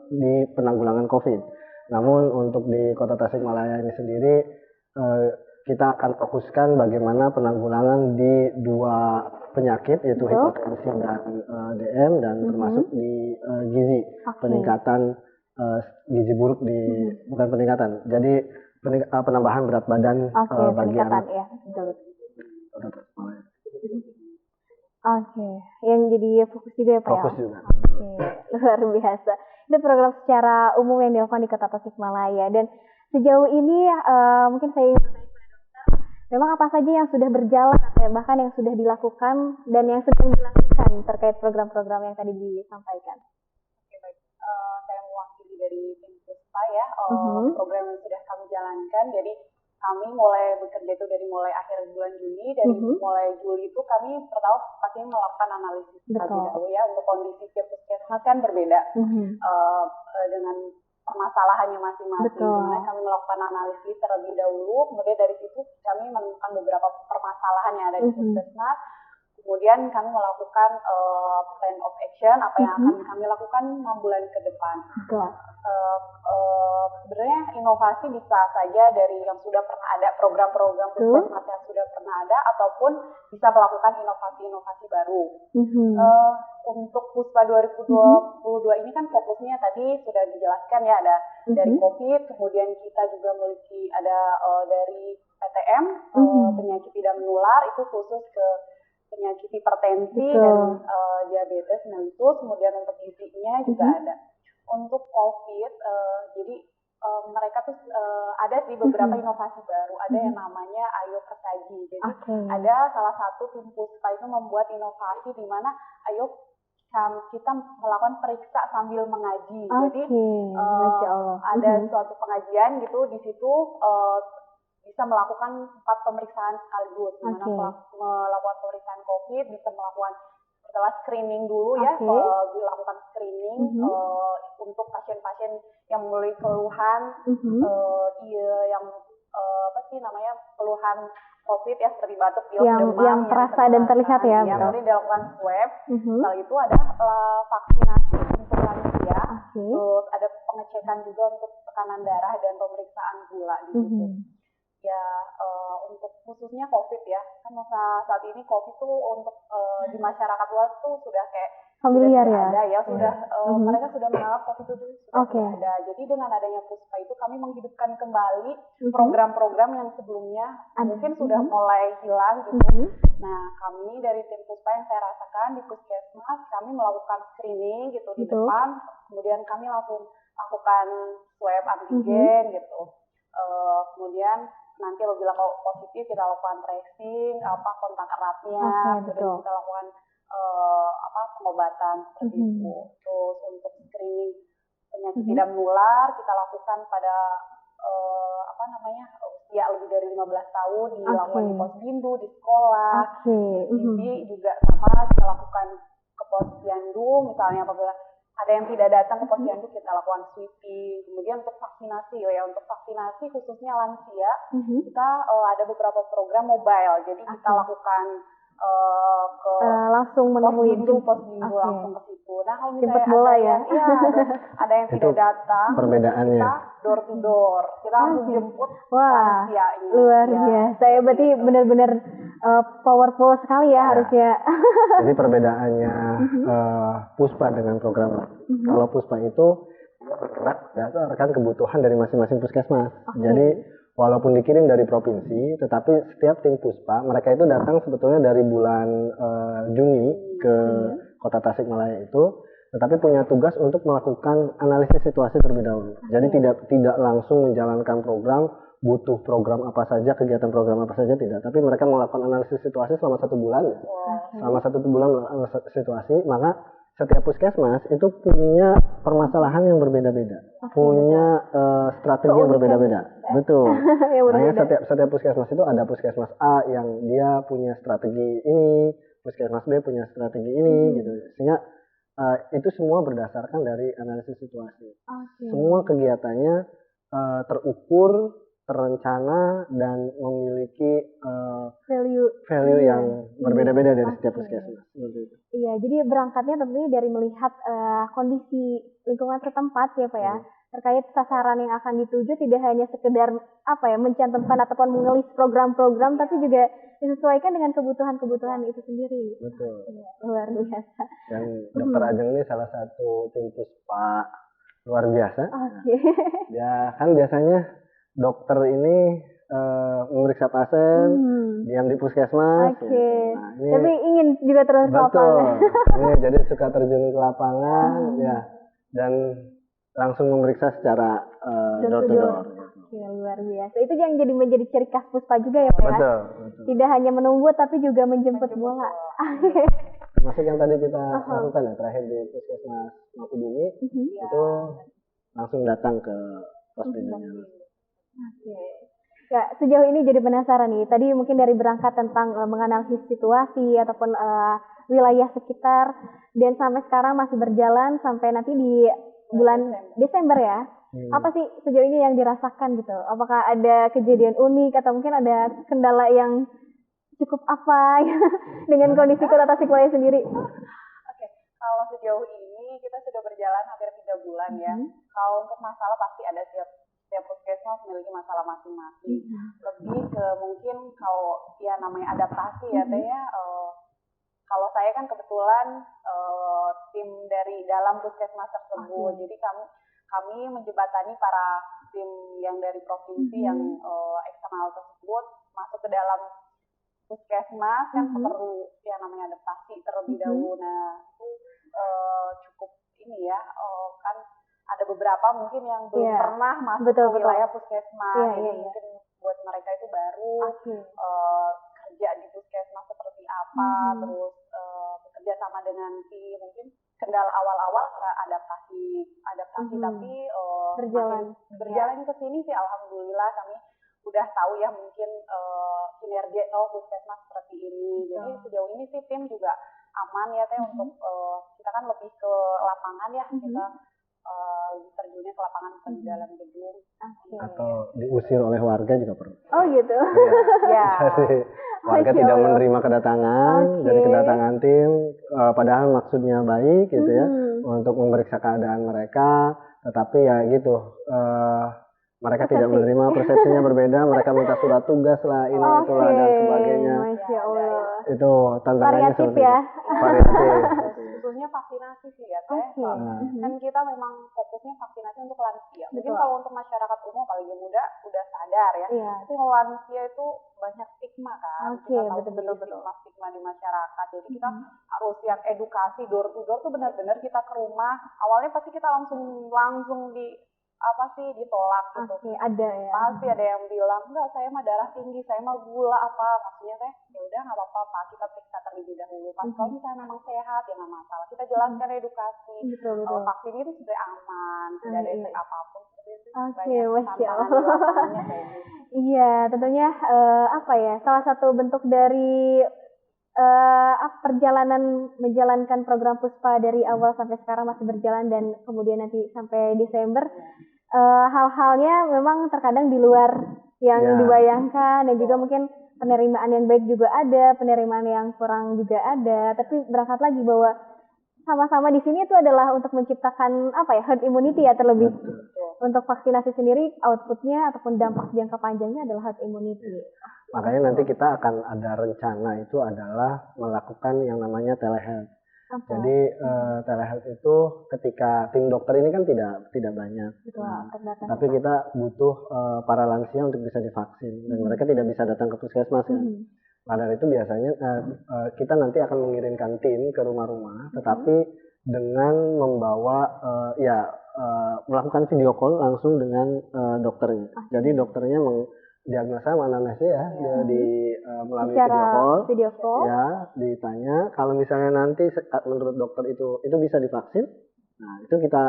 di penanggulangan COVID. Namun untuk di kota Tasikmalaya ini sendiri kita akan fokuskan bagaimana penanggulangan di dua penyakit, yaitu hipertensi dan DM, dan termasuk di gizi, peningkatan gizi buruk di bukan peningkatan, jadi penambahan berat badan bagi anak. Ya, betul. Yang jadi fokus juga ya Pak fokus ya? juga. Luar biasa. Itu program secara umum yang dilakukan di kota Tasikmalaya. Dan sejauh ini mungkin saya ingin bertanya kepada dokter, memang apa saja yang sudah berjalan atau bahkan yang sudah dilakukan dan yang sedang dilakukan terkait program-program yang tadi disampaikan? Oke, baik. Saya mewakili dari tim Puspa ya, program yang sudah kami jalankan. Jadi kami mulai bekerja itu dari mulai akhir bulan Juni, dari mulai Juli itu kami pertama pastinya melakukan analisis terlebih dahulu ya, untuk kondisi tiap puskesmas kan berbeda dengan permasalahannya masing-masing. Dimana kami melakukan analisis terlebih dahulu, kemudian dari situ kami menemukan beberapa permasalahan yang ada di puskesmas. Kemudian kami melakukan plan of action, apa yang akan kami lakukan 6 bulan ke depan. Sebenarnya inovasi bisa saja dari yang sudah pernah ada, program-program puskesmas yang sudah pernah ada, ataupun bisa melakukan inovasi-inovasi baru. Untuk Puspa 2022 ini kan fokusnya tadi sudah dijelaskan ya, ada dari COVID, kemudian kita juga memiliki ada dari PTM, penyakit tidak menular, itu khusus ke penyakit hipertensi dan diabetes mellitus, kemudian untuk gizinya juga ada. Untuk COVID, jadi mereka tuh ada sih beberapa inovasi baru, ada yang namanya Ayo Kesaji. Jadi ada salah satu tim Puspa itu membuat inovasi di mana ayo kita melakukan periksa sambil mengaji. Jadi ada suatu pengajian gitu, di situ bisa melakukan 4 pemeriksaan sekaligus, di mana melakukan pemeriksaan COVID, bisa melakukan setelah screening dulu ya, dilakukan screening untuk pasien-pasien yang memiliki keluhan, yang keluhan COVID ya, seperti batuk, pilek, demam, yang terasa dan terlihat ya. Kemudian dilakukan swab. Setelah itu ada vaksinasi untuk lansia, terus ada pengecekan juga untuk tekanan darah dan pemeriksaan gula di situ. Ya, untuk khususnya COVID ya, kan saat ini COVID tuh untuk di masyarakat luas tuh sudah kayak familiar ya. Ada ya, sudah mereka sudah menganggap COVID itu sudah ada. Jadi dengan adanya Puspa itu kami menghidupkan kembali program-program yang sebelumnya mungkin sudah mulai hilang gitu. Nah, kami dari tim Puspa yang saya rasakan di puskesmas, kami melakukan screening gitu di depan, kemudian kami langsung lakukan swab antigen gitu. Kemudian nanti apabila positif kita lakukan tracing, kontak eratnya, kemudian kita lakukan pengobatan seperti itu. Terus untuk screening penyakit tidak menular kita lakukan pada usia lebih dari 15 tahun, dilakukan di Posyandu, di sekolah. Gizi juga sama, kita lakukan ke Posyandu, misalnya apabila ada yang tidak datang ke Posyandu kita lakukan sweeping. Kemudian untuk vaksinasi untuk vaksinasi khususnya lansia, kita ada beberapa program mobile. Jadi kita lakukan langsung menemui Posyandu langsung ke situ. Nah, kalau jemput misalnya bola ya. Ada yang tidak datang, perbedaannya. Kita door to door, kita langsung jemput lansianya. Luar biasa. Saya berarti benar-benar powerful sekali ya harusnya. Jadi perbedaannya Puspa dengan program kalau Puspa itu bergerak berdasarkan kebutuhan dari masing-masing puskesmas. Jadi walaupun dikirim dari provinsi, tetapi setiap tim Puspa mereka itu datang sebetulnya dari bulan Juni ke Kota Tasikmalaya itu, tetapi punya tugas untuk melakukan analisis situasi terlebih dahulu. Jadi tidak langsung menjalankan program, butuh program apa saja, kegiatan program apa saja, tidak. Tapi mereka melakukan analisis situasi selama 1 bulan. Selama 1 bulan situasi, maka setiap puskesmas itu punya permasalahan yang berbeda-beda, punya strategi yang berbeda-beda. Betul. Makanya setiap puskesmas itu ada puskesmas A yang dia punya strategi ini, puskesmas B punya strategi ini, gitu. Sehingga itu semua berdasarkan dari analisis situasi. Semua kegiatannya terukur, terencana, dan memiliki value yang berbeda-beda dari setiap puskesmas. Iya, jadi berangkatnya tentunya dari melihat kondisi lingkungan setempat ya Pak ya, terkait sasaran yang akan dituju, tidak hanya sekedar mencantumkan ataupun mengelis program-program, tapi juga disesuaikan dengan kebutuhan-kebutuhan itu sendiri. Betul. Ya, luar biasa. Dan Dokter Ajeng ini salah satu tim Puspa luar biasa. Ya kan biasanya dokter ini memeriksa pasien, diam di puskesmas. Nah, tapi ingin juga terus ke lapangan. Ini jadi suka terjun ke lapangan, ya, dan langsung memeriksa secara door to door. Ya, luar biasa. Itu yang menjadi ciri khas Puspa juga ya Pak ya. Betul. Tidak hanya menunggu tapi juga menjemput bola. Termasuk yang tadi kita lakukan ya terakhir di puskesmas Mangkubumi, itu langsung datang ke pos penjualan. Ya, sejauh ini jadi penasaran nih. Tadi mungkin dari berangkat tentang menganalisis situasi ataupun wilayah sekitar, dan sampai sekarang masih berjalan sampai nanti di bulan Desember ya. Apa sih sejauh ini yang dirasakan gitu? Apakah ada kejadian unik atau mungkin ada kendala yang cukup apa dengan kondisi Kota Tasikmalaya sendiri? Oke, kalau sejauh ini kita sudah berjalan hampir 3 bulan ya. Kalau untuk masalah pasti ada setiap puskesmas memiliki masalah masing-masing. Lebih ke mungkin kalau ya namanya adaptasi ya Teh ya. Kalau saya kan kebetulan tim dari dalam puskesmas tersebut, jadi kami menjembatani para tim yang dari provinsi yang eksternal tersebut masuk ke dalam puskesmas kan perlu yang namanya adaptasi terlebih dahulu. Nah itu cukup ini ya, kan ada beberapa mungkin yang belum pernah masuk ke wilayah puskesmas, jadi mungkin buat mereka itu baru kerja di puskesmas seperti apa, terus bekerja sama dengan tim, mungkin kendala awal-awal adaptasi tapi berjalan ke sini sih alhamdulillah kami udah tahu ya mungkin kinerja puskesmas seperti ini. Jadi sejauh ini sih tim juga aman ya Teh untuk kita kan lebih ke lapangan ya, kita terjunnya ke lapangan ke dalam gedung. Atau diusir oleh warga juga pernah. Oh gitu. Ya. Jadi warga tidak menerima kedatangan dari kedatangan tim, padahal maksudnya baik gitu ya, untuk memeriksa keadaan mereka, tetapi ya gitu, mereka tidak menerima, persepsinya berbeda, mereka minta surat tugas lah, ini itulah dan sebagainya. Masya Allah. Itu tantangannya variatif ya. Variatif. Sebetulnya vaksinasi sih ya Teh. Kan kita memang fokusnya vaksinasi untuk lansia. Mungkin kalau untuk masyarakat umum apalagi muda udah sadar ya. Tapi kalau lansia itu banyak stigma kan. Kita tahu stigma di masyarakat. Jadi kita harus yang edukasi door to door tuh benar-benar kita ke rumah. Awalnya pasti kita langsung ditolak gitu. Ada ya. Pasti ada yang bilang, enggak, saya mah darah tinggi, saya mah gula apa. Maksudnya Teh, ya udah nggak apa-apa Pak, kita periksa terlebih dahulu. Pas kalau misalnya memang sehat ya nggak masalah. Kita jelaskan edukasi. Vaksin itu sebenarnya aman, tidak ada efek apapun. Masya Allah. Iya, tentunya salah satu bentuk dari perjalanan menjalankan program Puspa dari awal sampai sekarang masih berjalan dan kemudian nanti sampai Desember, hal-halnya memang terkadang di luar yang dibayangkan, dan juga mungkin penerimaan yang baik juga ada, penerimaan yang kurang juga ada, tapi berangkat lagi bahwa sama-sama di sini itu adalah untuk menciptakan herd immunity ya terlebih. Untuk vaksinasi sendiri outputnya ataupun dampak jangka panjangnya adalah herd immunity. Makanya nanti kita akan ada rencana itu adalah melakukan yang namanya telehealth. Jadi telehealth itu ketika tim dokter ini kan tidak banyak, tapi kita butuh para lansia untuk bisa divaksin dan mereka tidak bisa datang ke puskesmas kan. Padahal itu biasanya kita nanti akan mengirimkan tim ke rumah-rumah, tetapi dengan membawa melakukan video call langsung dengan dokternya. Jadi dokternya diagnosa anamnesia melalui video call ya, ditanya kalau misalnya nanti menurut dokter itu bisa divaksin, nah itu kita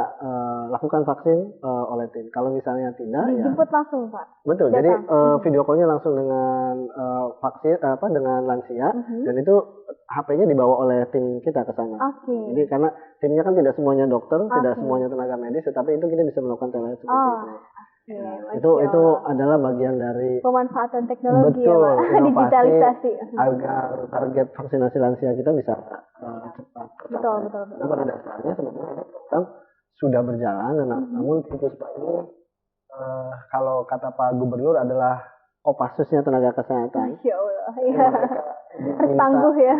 lakukan vaksin oleh tim. Kalau misalnya tidak dijemput langsung Pak. Betul. Jadi video callnya langsung dengan vaksin dengan lansia dan itu HP-nya dibawa oleh tim kita ke sana. Jadi karena timnya kan tidak semuanya dokter, tidak semuanya tenaga medis, tetapi itu kita bisa melakukan telehealth seperti itu. Itu adalah bagian dari pemanfaatan teknologi digitalisasi agar target vaksinasi lansia kita bisa cepat. Betul. Pada dasarnya sebenarnya program sudah berjalan, namun Puspa ini kalau kata Pak Gubernur adalah Kopassusnya tenaga kesehatan. Masya Allah, iya. Harus tangguh ya.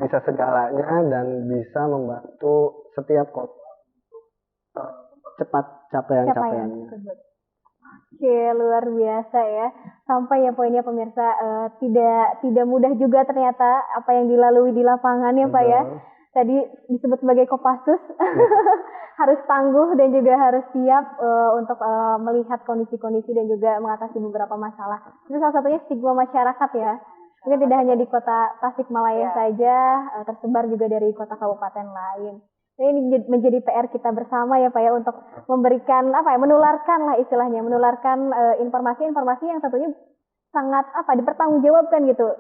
Bisa segalanya dan bisa membantu setiap kota cepat capaiannya. Oke, luar biasa ya. Sampai ya poinnya pemirsa, tidak mudah juga ternyata apa yang dilalui di lapangan ya Pak ya. Tadi disebut sebagai Kopassus, harus tangguh dan juga harus siap untuk melihat kondisi-kondisi dan juga mengatasi beberapa masalah. Itu salah satunya stigma masyarakat ya. Mungkin tidak hanya di kota Tasikmalaya saja, tersebar juga dari kota kabupaten lain. Ini menjadi PR kita bersama ya Pak ya untuk memberikan menularkan lah istilahnya, menularkan informasi-informasi yang tentunya sangat dipertanggungjawabkan gitu,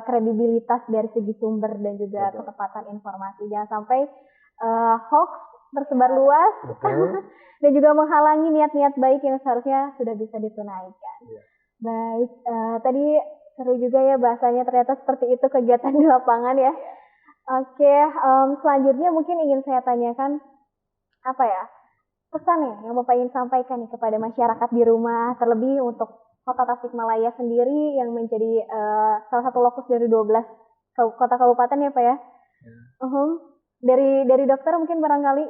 kredibilitas dari segi sumber dan juga ketepatan informasi. Jangan sampai hoax tersebar luas dan juga menghalangi niat-niat baik yang seharusnya sudah bisa ditunaikan. Baik, tadi seru juga ya bahasanya, ternyata seperti itu kegiatan di lapangan ya. Oke, selanjutnya mungkin ingin saya tanyakan pesan ya yang Bapak ingin sampaikan nih kepada masyarakat di rumah, terlebih untuk Kota Tasikmalaya sendiri yang menjadi salah satu lokus dari 12 kota kabupaten ya Pak ya. Dari dokter mungkin barangkali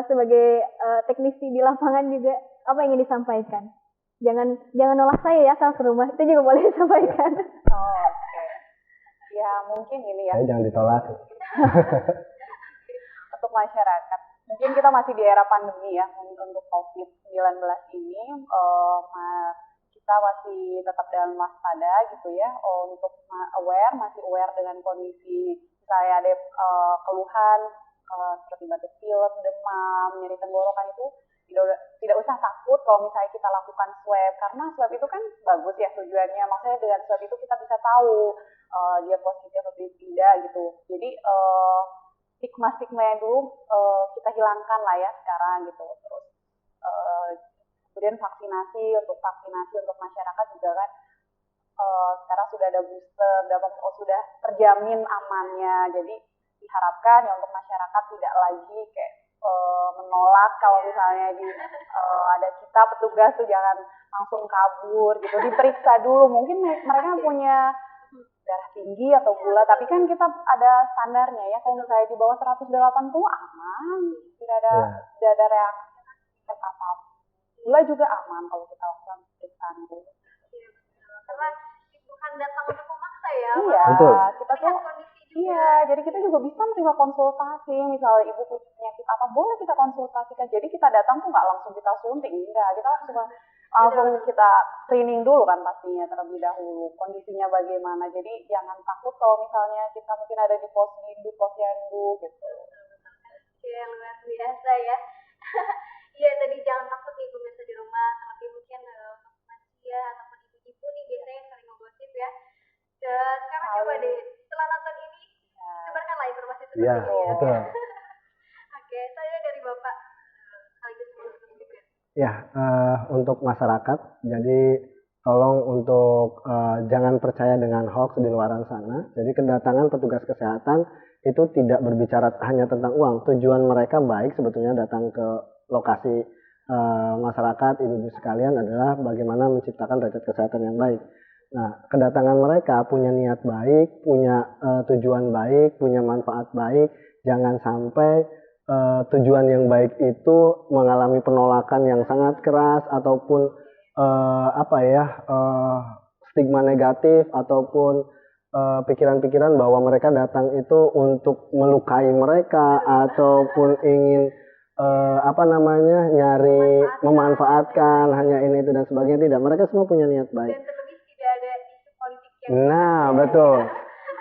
sebagai teknisi di lapangan juga apa yang ingin disampaikan? Jangan nolak saya ya kalau ke rumah, itu juga boleh disampaikan. Ya mungkin ini ya. Saya jangan ditolak. Untuk masyarakat, mungkin kita masih di era pandemi ya untuk COVID-19 ini, kita masih tetap dalam waspada gitu ya, untuk masih aware dengan kondisi misalnya ada keluhan seperti batuk pilek, demam, nyeri tenggorokan itu tidak usah takut kalau misalnya kita lakukan swab, karena swab itu kan bagus ya tujuannya, maksudnya dengan swab itu kita bisa tahu dia positif atau tidak gitu. Jadi stigma yang dulu kita hilangkan lah ya sekarang gitu. Terus kemudian vaksinasi untuk masyarakat juga kan sekarang sudah ada booster, sudah terjamin amannya. Jadi diharapkan ya untuk masyarakat tidak lagi kayak menolak kalau misalnya ada kita petugas tuh jangan langsung kabur gitu, diperiksa dulu. Mungkin mereka punya darah tinggi atau gula, tapi kan kita ada standarnya ya, kalau misalnya di bawah 180 aman, tidak ada reaksi apa-apa. Gula juga aman kalau kita lakukan pemeriksaan dulu. Karena bukan datang untuk memaksa ya. Iya, betul. Kita tuh jadi kita juga bisa menerima konsultasi, misalnya ibu punya penyakit apa, boleh kita konsultasikan. Jadi kita datang tuh nggak langsung kita suntik, enggak, kita langsung kita screening dulu kan pastinya terlebih dahulu, kondisinya bagaimana. Jadi jangan takut kalau misalnya kita mungkin ada di posyandu gitu. Oke, luar biasa ya. Iya, tadi jangan takut nih pemirsa di rumah, terlebih mungkin untuk lansia ataupun ibu-ibu nih biasanya yang sering ngegosip ya. Sekarang coba deh, setelah nonton ini, sebarkanlah informasi seperti ini. Iya, betul. Oke, saya dari Bapak sekaligus juga. Ya, untuk masyarakat, jadi tolong untuk jangan percaya dengan hoax di luaran sana. Jadi kedatangan petugas kesehatan itu tidak berbicara hanya tentang uang. Tujuan mereka baik sebetulnya datang ke lokasi masyarakat, ibu-ibu sekalian adalah bagaimana menciptakan derajat kesehatan yang baik. Nah, kedatangan mereka punya niat baik, punya tujuan baik, punya manfaat baik. Jangan sampai tujuan yang baik itu mengalami penolakan yang sangat keras ataupun stigma negatif ataupun pikiran-pikiran bahwa mereka datang itu untuk melukai mereka ataupun ingin nyari memanfaatkan hanya ini itu dan sebagainya. Tidak, mereka semua punya niat baik. Dan terlebih tidak ada isu politik yang Nah, betul.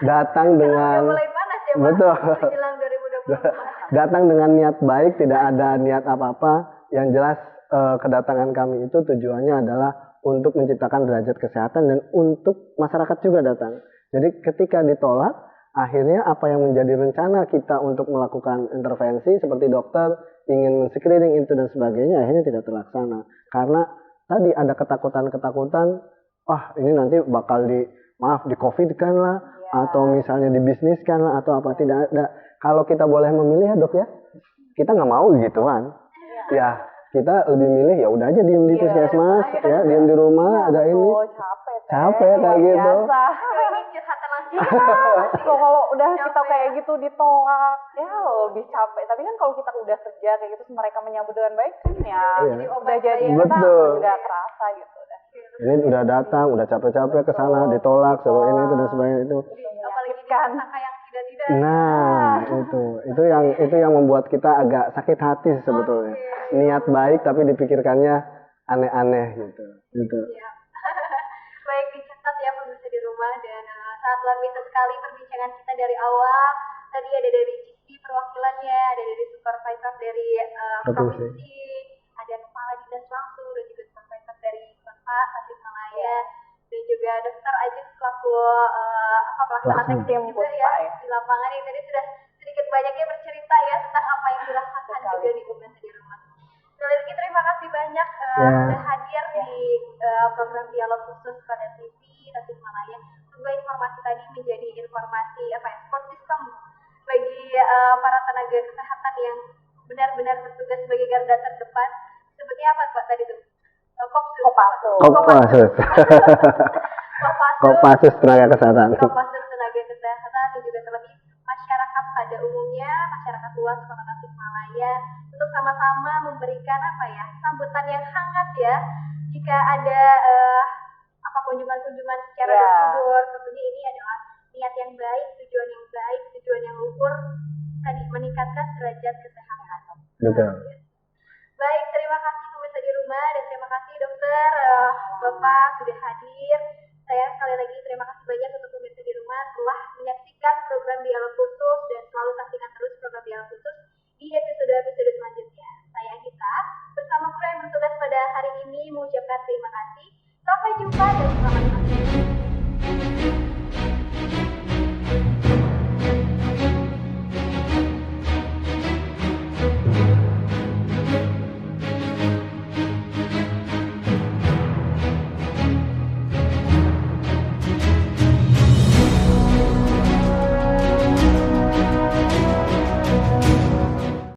Datang dengan mulai panas ya, Pak. betul. Menjelang 2024. Datang dengan niat baik, tidak ada niat apa-apa. Yang jelas kedatangan kami itu tujuannya adalah untuk menciptakan derajat kesehatan dan untuk masyarakat juga datang. Jadi ketika ditolak, akhirnya apa yang menjadi rencana kita untuk melakukan intervensi seperti dokter ingin men-screening itu dan sebagainya akhirnya tidak terlaksana. Karena tadi ada ketakutan-ketakutan, ini nanti bakal di COVID-kan lah, atau misalnya dibisniskan lah, atau apa. Tidak ada. Kalau kita boleh memilih ya dok ya, kita nggak mau gituan. Ya, kita lebih milih ya udah aja diem di puskesmas, ya diem di rumah, ada ini. Capek kayak gitu. Kalau udah kita kayak gitu ditolak, ya lebih capek. Tapi kan kalau kita udah kerja kayak gitu, mereka menyambut dengan baik kan ya, udah jadi udah terasa gitu. Ini udah datang, udah capek-capek ke sana, ditolak, suruh ini itu dan sebagainya itu. Apalagi kan yang tidak-tidak. Nah, itu yang membuat kita agak sakit hati sebetulnya. Niat baik tapi dipikirkannya aneh-aneh gitu. Ya. Baik, dicatat ya pemirsa di rumah, dan sangat luar biasa sekali perbincangan kita dari awal. Tadi ada dari GC perwakilannya, ada dari supervisor dari provinsi, ada kepala dinas langsung, dan juga supervisor dari kota Tasikmalaya, dan juga dokter Ajeng selaku pelaksana teknik juga ya di lapangan yang tadi sudah sedikit banyaknya bercerita ya tentang apa yang dirasakan juga di pemirsa di rumah. Sekali lagi terima kasih banyak sudah hadir di program dialog khusus pada TV Tasikmalaya. Semoga informasi tadi menjadi informasi support system bagi para tenaga kesehatan yang benar-benar bertugas sebagai garda terdepan. Sebutnya apa Pak tadi tuh? Kopassus tenaga kesehatan. Kopassus tenaga kesehatan, dan juga terlebih masyarakat pada umumnya, masyarakat luas Kota Tasikmalaya, untuk sama-sama memberikan sambutan yang hangat ya jika ada kunjungan-kunjungan secara bersyukur. Tentunya ini adalah niat yang baik, tujuan yang baik, tujuan yang luhur, tadi meningkatkan derajat kesehatan. Betul. Baik, terima kasih pemirsa di rumah, dan terima kasih dokter, Bapak sudah hadir. Saya sekali lagi terima kasih banyak untuk pemirsa di rumah telah menyaksikan program dialog khusus, dan selalu saksikan terus program dialog khusus di episode-episode selanjutnya. Saya Anita bersama kru yang bertugas pada hari ini mengucapkan terima kasih. Sampai jumpa dan selamat